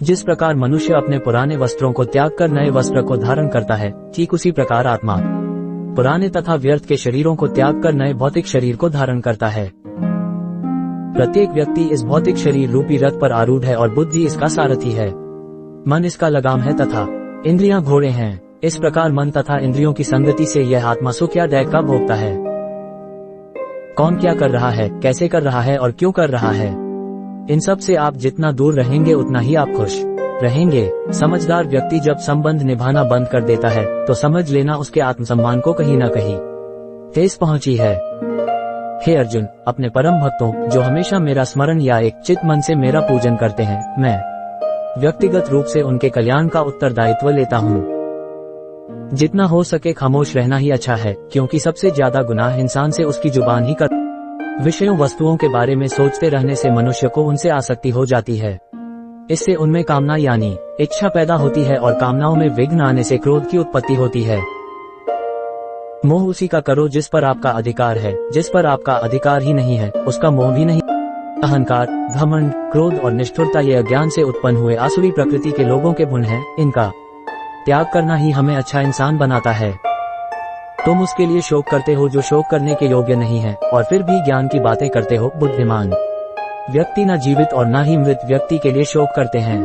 जिस प्रकार मनुष्य अपने पुराने वस्त्रों को त्याग कर नए वस्त्र को धारण करता है, ठीक उसी प्रकार आत्मा पुराने तथा व्यर्थ के शरीरों को त्याग कर नए भौतिक शरीर को धारण करता है। प्रत्येक व्यक्ति इस भौतिक शरीर रूपी रथ पर आरूढ़ है और बुद्धि इसका सारथी है। मन इसका लगाम है तथा इंद्रियां घोड़े हैं। इस प्रकार मन तथा इंद्रियों की संगति से यह आत्मा सुख या दैव का भोगता है। कौन क्या कर रहा है, कैसे कर रहा है और क्यों कर रहा है, इन सब से आप जितना दूर रहेंगे उतना ही आप खुश रहेंगे। समझदार व्यक्ति जब संबंध निभाना बंद कर देता है तो समझ लेना उसके आत्मसम्मान को कहीं न कहीं ठेस पहुंची है। हे अर्जुन, अपने परम भक्तों जो हमेशा मेरा स्मरण या एक चित मन से मेरा पूजन करते हैं, मैं व्यक्तिगत रूप से उनके कल्याण का उत्तरदायित्व लेता हूँ। जितना हो सके खामोश रहना ही अच्छा है, क्योंकि सबसे ज्यादा गुनाह इंसान से उसकी जुबान ही कर। विषयों वस्तुओं के बारे में सोचते रहने से मनुष्य को उनसे आसक्ति हो जाती है। इससे उनमें कामना यानी इच्छा पैदा होती है और कामनाओं में विघ्न आने से क्रोध की उत्पत्ति होती है। मोह उसी का करो जिस पर आपका अधिकार है, जिस पर आपका अधिकार ही नहीं है उसका मोह भी नहीं। अहंकार, घमंड, क्रोध और निष्ठुरता ये अज्ञान से उत्पन्न हुए आसुरी प्रकृति के लोगों के गुण हैं। इनका त्याग करना ही हमें अच्छा इंसान बनाता है। तुम उसके लिए शोक करते हो जो शोक करने के योग्य नहीं है, और फिर भी ज्ञान की बातें करते हो। बुद्धिमान व्यक्ति न जीवित और न ही मृत व्यक्ति के लिए शोक करते हैं।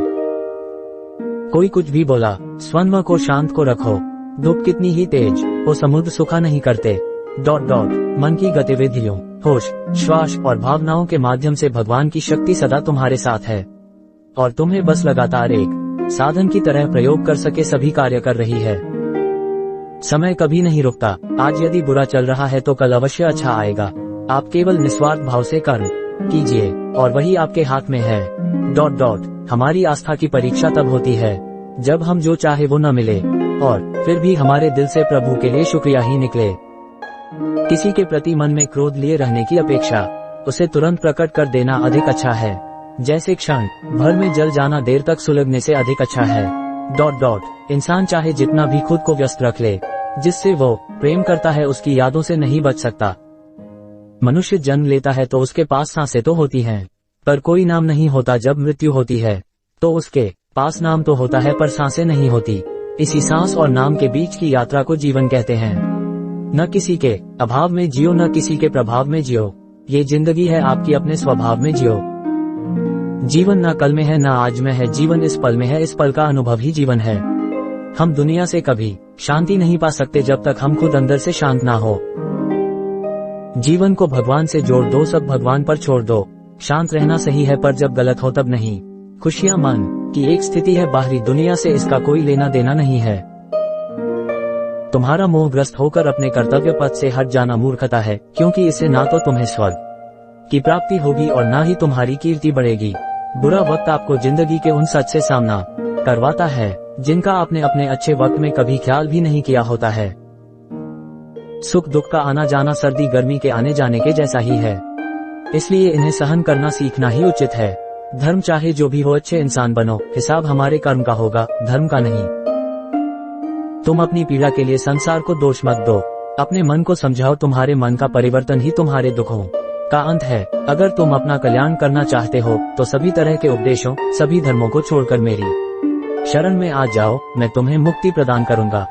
कोई कुछ भी बोला, स्वन्व को शांत को रखो। धूप कितनी ही तेज हो, समुद्र सुखा नहीं करते। ... मन की गतिविधियों, होश, श्वास और भावनाओं के माध्यम से भगवान की शक्ति सदा तुम्हारे साथ है और तुम्हें बस लगातार एक साधन की तरह प्रयोग कर सके सभी कार्य कर रही है। समय कभी नहीं रुकता। आज यदि बुरा चल रहा है तो कल अवश्य अच्छा आएगा। आप केवल निस्वार्थ भाव से कर्म कीजिए और वही आपके हाथ में है। ... हमारी आस्था की परीक्षा तब होती है जब हम जो चाहे वो न मिले और फिर भी हमारे दिल से प्रभु के लिए शुक्रिया ही निकले। किसी के प्रति मन में क्रोध लिए रहने की अपेक्षा उसे तुरंत प्रकट कर देना अधिक अच्छा है। जैसे क्षण भर में जल जाना देर तक सुलगने से अधिक अच्छा है। ... इंसान चाहे जितना भी खुद को व्यस्त रख ले, जिससे वो प्रेम करता है उसकी यादों से नहीं बच सकता। मनुष्य जन्म लेता है तो उसके पास सांसें तो होती हैं, पर कोई नाम नहीं होता। जब मृत्यु होती है तो उसके पास नाम तो होता है पर सांसें नहीं होती। इसी सांस और नाम के बीच की यात्रा को जीवन कहते हैं। न किसी के अभाव में जियो, न किसी के प्रभाव में जियो। ये जिंदगी है आपकी, अपने स्वभाव में जियो। जीवन न कल में है न आज में है, जीवन इस पल में है। इस पल का अनुभव ही जीवन है। हम दुनिया से कभी शांति नहीं पा सकते जब तक हम खुद अंदर से शांत ना हो। जीवन को भगवान से जोड़ दो, सब भगवान पर छोड़ दो। शांत रहना सही है पर जब गलत हो तब नहीं। खुशियां मन की एक स्थिति है, बाहरी दुनिया से इसका कोई लेना देना नहीं है। तुम्हारा मोहग्रस्त होकर अपने कर्तव्य पथ से हट जाना मूर्खता है, क्योंकि इससे ना तो तुम्हें स्वर्ग की प्राप्ति होगी और ना ही तुम्हारी कीर्ति बढ़ेगी। बुरा वक्त आपको जिंदगी के उन सच से सामना करवाता है जिनका आपने अपने अच्छे वक्त में कभी ख्याल भी नहीं किया होता है। सुख दुख का आना जाना सर्दी गर्मी के आने जाने के जैसा ही है, इसलिए इन्हें सहन करना सीखना ही उचित है। धर्म चाहे जो भी हो, अच्छे इंसान बनो। हिसाब हमारे कर्म का होगा, धर्म का नहीं। तुम अपनी पीड़ा के लिए संसार को दोष मत दो। अपने मन को समझाओ, तुम्हारे मन का परिवर्तन ही तुम्हारे दुखों का अंत है। अगर तुम अपना कल्याण करना चाहते हो तो सभी तरह के उपदेशों, सभी धर्मों को छोड़कर मेरी शरण में आ जाओ, मैं तुम्हें मुक्ति प्रदान करूंगा।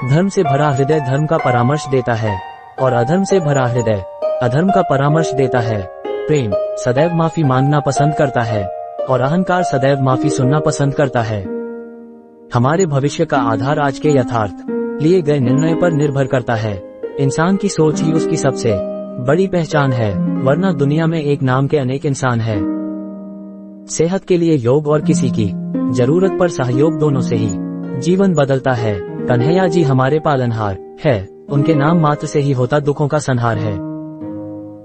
धर्म से भरा हृदय धर्म का परामर्श देता है और अधर्म से भरा हृदय अधर्म का परामर्श देता है। प्रेम सदैव माफी मांगना पसंद करता है और अहंकार सदैव माफी सुनना पसंद करता है। हमारे भविष्य का आधार आज के यथार्थ लिए गए निर्णय पर निर्भर करता है। इंसान की सोच ही उसकी सबसे बड़ी पहचान है, वरना दुनिया में एक नाम के अनेक इंसान है। सेहत के लिए योग और किसी की जरूरत पर सहयोग, दोनों से ही जीवन बदलता है। कन्हैया जी हमारे पालनहार है, उनके नाम मात्र से ही होता दुखों का संहार है।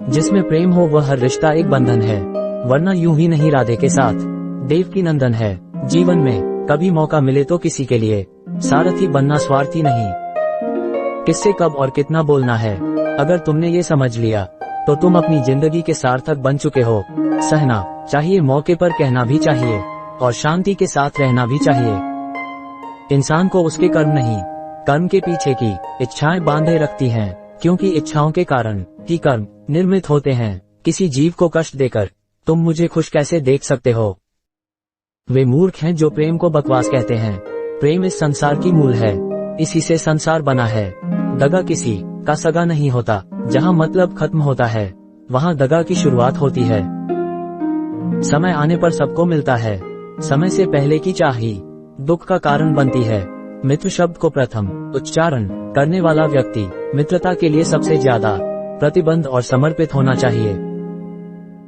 जिसमें प्रेम हो वह हर रिश्ता एक बंधन है, वरना यूं ही नहीं राधे के साथ देवकी नंदन है। जीवन में कभी मौका मिले तो किसी के लिए सारथी बनना, स्वार्थी नहीं। किससे कब और कितना बोलना है, अगर तुमने ये समझ लिया तो तुम अपनी जिंदगी के सार्थक बन चुके हो। सहना चाहिए, मौके पर कहना भी चाहिए और शांति के साथ रहना भी चाहिए। इंसान को उसके कर्म नहीं, कर्म के पीछे की इच्छाएं बांधे रखती हैं, क्योंकि इच्छाओं के कारण ही कर्म निर्मित होते हैं। किसी जीव को कष्ट देकर तुम मुझे खुश कैसे देख सकते हो? वे मूर्ख हैं जो प्रेम को बकवास कहते हैं। प्रेम इस संसार की मूल है, इसी से संसार बना है। दगा किसी का सगा नहीं होता। जहाँ मतलब खत्म होता है वहाँ दगा की शुरुआत होती है। समय आने पर सबको मिलता है, समय से पहले की चाह ही दुख का कारण बनती है। मित्र शब्द को प्रथम उच्चारण करने वाला व्यक्ति मित्रता के लिए सबसे ज्यादा प्रतिबद्ध और समर्पित होना चाहिए।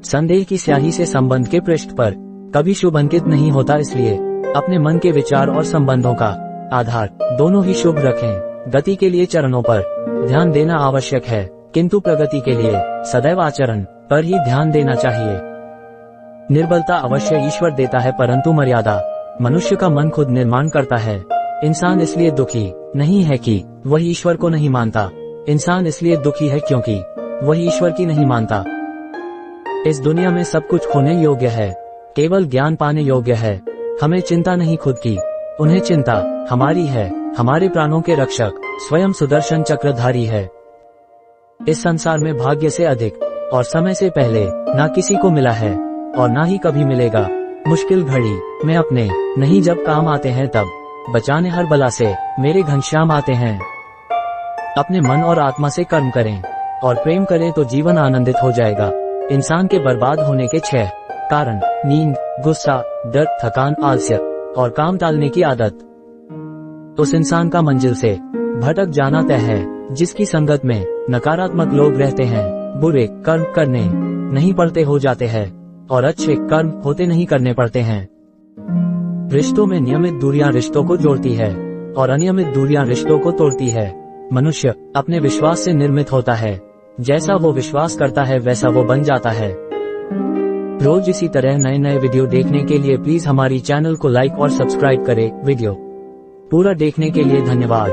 संदेह की स्याही से संबंध के पृष्ठ पर कभी शुभ अंकित नहीं होता, इसलिए अपने मन के विचार और संबंधों का आधार दोनों ही शुभ रखें। गति के लिए चरणों पर ध्यान देना आवश्यक है, किंतु प्रगति के लिए सदैव आचरण पर ही ध्यान देना चाहिए। निर्बलता अवश्य ईश्वर देता है, परंतु मर्यादा मनुष्य का मन खुद निर्माण करता है। इंसान इसलिए दुखी नहीं है कि वह ईश्वर को नहीं मानता, इंसान इसलिए दुखी है क्योंकि वह ईश्वर की नहीं मानता। इस दुनिया में सब कुछ खोने योग्य है, केवल ज्ञान पाने योग्य है। हमें चिंता नहीं खुद की, उन्हें चिंता हमारी है। हमारे प्राणों के रक्षक स्वयं सुदर्शन चक्रधारी है। इस संसार में भाग्य से अधिक और समय से पहले ना किसी को मिला है और ना ही कभी मिलेगा। मुश्किल घड़ी में अपने नहीं जब काम आते हैं तब, बचाने हर बला से मेरे घनश्याम आते हैं। अपने मन और आत्मा से कर्म करें और प्रेम करें तो जीवन आनंदित हो जाएगा। इंसान के बर्बाद होने के 6 कारण: नींद, गुस्सा, डर, थकान, आलस्य और काम टालने की आदत। उस इंसान का मंजिल से भटक जाना तय है जिसकी संगत में नकारात्मक लोग रहते हैं। बुरे कर्म करने नहीं पड़ते हो जाते हैं और अच्छे कर्म होते नहीं करने पड़ते हैं। रिश्तों में नियमित दूरियां रिश्तों को जोड़ती है और अनियमित दूरियां रिश्तों को तोड़ती है। मनुष्य अपने विश्वास से निर्मित होता है, जैसा वो विश्वास करता है वैसा वो बन जाता है। रोज इसी तरह नए नए वीडियो देखने के लिए प्लीज हमारी चैनल को लाइक और सब्सक्राइब करें। वीडियो पूरा देखने के लिए धन्यवाद।